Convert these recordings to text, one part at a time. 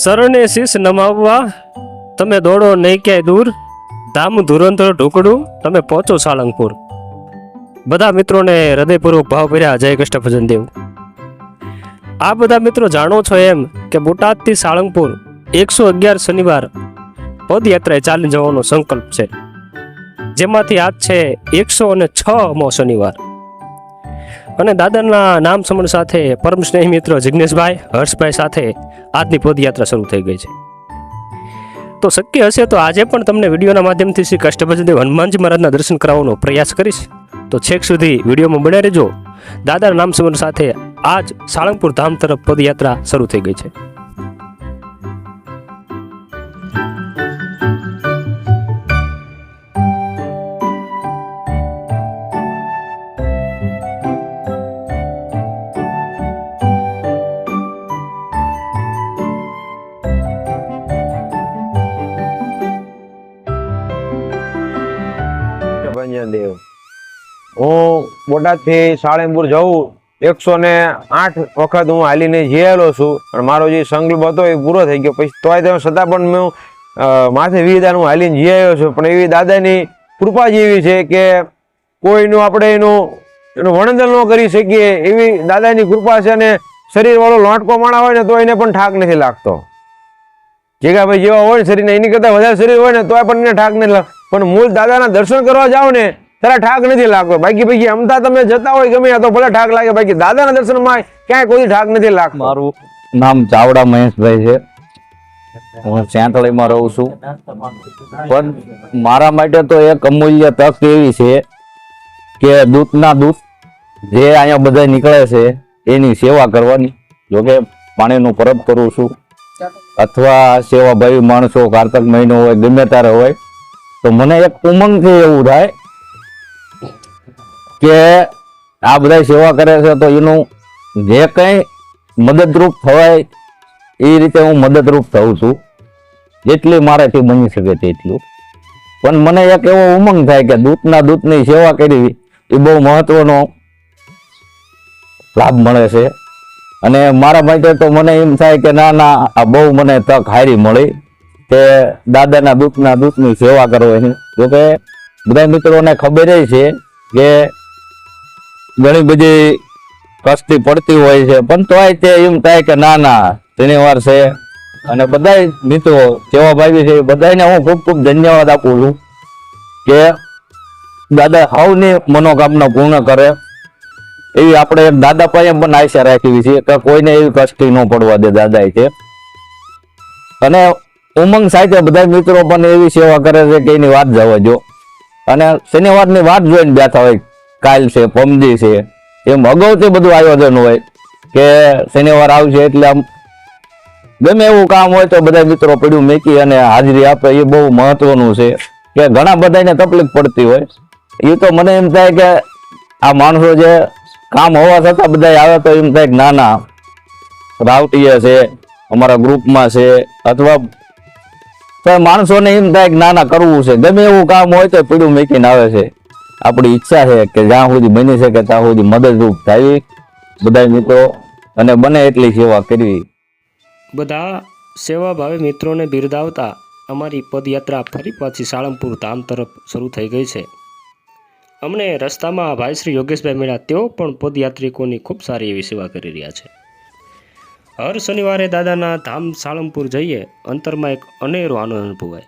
શરણે શીશ નમાવવા તમે દોડો નહીં ક્યાંય દૂર, ધામ ધુરંધર ઢોકડું તમે પહોંચો સાળંગપુર। બધા મિત્રોને હૃદયપૂર્વક ભાવભર્યા જય કષ્ટભજન દેવ। આ બધા મિત્રો જાણો છો એમ કે બોટાદથી સાળંગપુર 111 શનિવાર પદયાત્રાએ ચાલી જવાનો સંકલ્પ છે, જેમાંથી આજ છે 106મો શનિવાર। અને દાદાના નામ સમરણ સાથે પરમ સ્નેહી મિત્ર જિગ્નેશભાઈ હર્ષભાઈ સાથે આજની પદયાત્રા શરૂ થઈ ગઈ છે। તો શક્ય હશે તો આજે પણ તમને વિડીયોના માધ્યમથી શ્રી કષ્ટભજનદેવ હનુમાનજી મહારાજના દર્શન કરાવવાનો પ્રયાસ કરીશ। તો છેક સુધી વિડીયોમાં બન્યા રહેજો। દાદાના નામ સમરણ સાથે આજ સાળંગપુર ધામ તરફ પદયાત્રા શરૂ થઈ ગઈ છે। દેવ હું બોટાદથી સાળંગપુર જવું 108 વખત હું હાલીને જયેલો છું, અને મારો જે સંકલ્પ હતો એ પૂરો થઈ ગયો। પછી તોય તેમ છતાં પણ હું માથે વિધાન હું હાલીને જઈ આવ્યો છું। પણ એવી દાદાની કૃપા જેવી છે કે કોઈનું આપણે એનું વર્ણન ન કરી શકીએ એવી દાદાની કૃપા છે। અને શરીર વાળો લોટકો માણા હોય ને તો એને પણ ઠાક નથી લાગતો। જેગાભાઈ જેવા હોય ને શરીરને એની કરતા વધારે શરીર હોય ને તોય પણ એને ઠાક નથી લાગતો। પણ મૂળ દાદાના દર્શન કરવા જાઓ ને ત્યારે ઠાક નથી લાગતો। બાકી અમતા તમે જતા હોય ગમે તો ભલે ઠાક લાગે, બાકી દાદાના દર્શનમાં ક્યાંય કોઈ ઠાક નથી લાગતો। મારું નામ ચાવડા મહેશભાઈ છે, હું સેંથળીમાં રહું છું। પણ મારા માટે તો એક અમૂલ્ય તક એવી છે કે દૂતના દૂત જે અહીંયા બધા નીકળે છે એની સેવા કરવાની। જોકે પાણીનું પરબ કરું છું, અથવા સેવાભાવી માણસો કારતક મહિનો હોય ગમે ત્યારે હોય તો મને એક ઉમંગથી એવું થાય કે આ બધા સેવા કરે છે તો એનું જે કંઈ મદદરૂપ થવાય એ રીતે હું મદદરૂપ થઉં છું, જેટલી મારાથી બની શકે તેટલું। પણ મને એક એવો ઉમંગ થાય કે દૂતના દૂતની સેવા કરવી એ બહુ મહત્વનો લાભ મળે છે। અને મારા માટે તો મને એમ થાય કે ના આ બહુ મને તક હારી મળી કે દાદાના દૂતની સેવા કરવાની। જોકે બધા મિત્રોને ખબર છે કે ઘણી બધી કષ્ટી પડતી હોય છે, પણ તોય તે એમ થાય કે ના શનિવાર છે। અને બધા મિત્રો સેવાભાવી છે બધાને હું ખૂબ ખૂબ ધન્યવાદ આપું છું કે દાદા સૌની મનોકામના પૂર્ણ કરે એવી આપણે દાદા પાસે પણ આશા રાખી છે કે કોઈને એવી કષ્ટી ન પડવા દે દાદા છે। અને ઉમંગ સાથે બધા મિત્રો પણ એવી સેવા કરે છે કે એની વાત જવા જો। અને શનિવારની વાત જોઈને બેઠા હોય, કાલ છે પમદી છે એમ અગાઉથી બધું આયોજન હોય કે શનિવાર આવશે એટલે આમ ગમે એવું કામ હોય તો બધા મિત્રો પડ્યું મેકી અને હાજરી આપે એ બહુ મહત્વનું છે। કે ઘણા બધાને તકલીફ પડતી હોય એ તો મને એમ થાય કે આ માણસો જે કામ હોવા છતાં બધા આવે તો એમ થાય કે ના રાવટીએ છે અમારા ગ્રુપમાં છે, અથવા માણસોને એમ થાય કે ના કરવું છે, ગમે એવું કામ હોય તો પીડું મેકીને આવે છે। આપણી ઈચ્છા છે કે જ્યાં સુધી બની શકે ત્યાં સુધી મદદરૂપ થાય બધા મિત્રો, અને બને એટલી સેવા કરવી। બધા સેવાભાવી મિત્રોને બિરદાવતા અમારી પદયાત્રા ફરી પાછી સાળંગપુર ધામ તરફ શરૂ થઈ ગઈ છે। અમને રસ્તામાં ભાઈ શ્રી યોગેશભાઈ મળ્યા, તેઓ પણ પદયાત્રિકોની ખૂબ સારી એવી સેવા કરી રહ્યા છે। હર શનિવારે દાદાના ધામ સાળંગપુર જઈએ અંતરમાં એક અનેરો આનંદ અનુભવાય।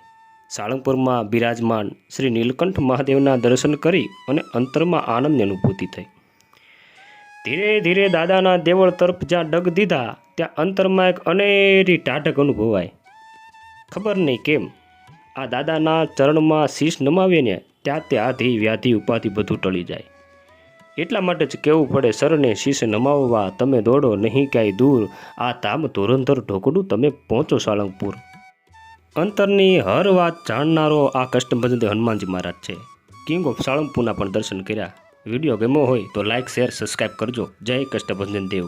સાળંગપુરમાં બિરાજમાન શ્રી નીલકંઠ મહાદેવના દર્શન કરી અને અંતરમાં આનંદની અનુભૂતિ થઈ। ધીરે ધીરે દાદાના દેવળ તરફ જ્યાં ડગ દીધા ત્યાં અંતરમાં એક અનેરી ટાઢક અનુભવાય। ખબર નહીં કેમ આ દાદાના ચરણમાં શીશ નમાવીએ ને ત્યાં તે આધિ વ્યાધિ ઉપાધિ બધું ટળી જાય। એટલા માટે જ કહેવું પડે, શરણે શીશ નમાવવા તમે દોડો નહીં ક્યાંય દૂર, આ ધામ ધુરંધર ઢોકડું તમે પહોંચો સાળંગપુર। અંતરની હર વાત જાણનારો આ કષ્ટભજનદેવ હનુમાનજી મહારાજ છે। કિંગ ઓફ સાળંગપુરના પણ દર્શન કર્યા। વિડીયો ગમ્યો હોય તો લાઇક શેર સબસ્ક્રાઈબ કરજો। જય કષ્ટભજન દેવ।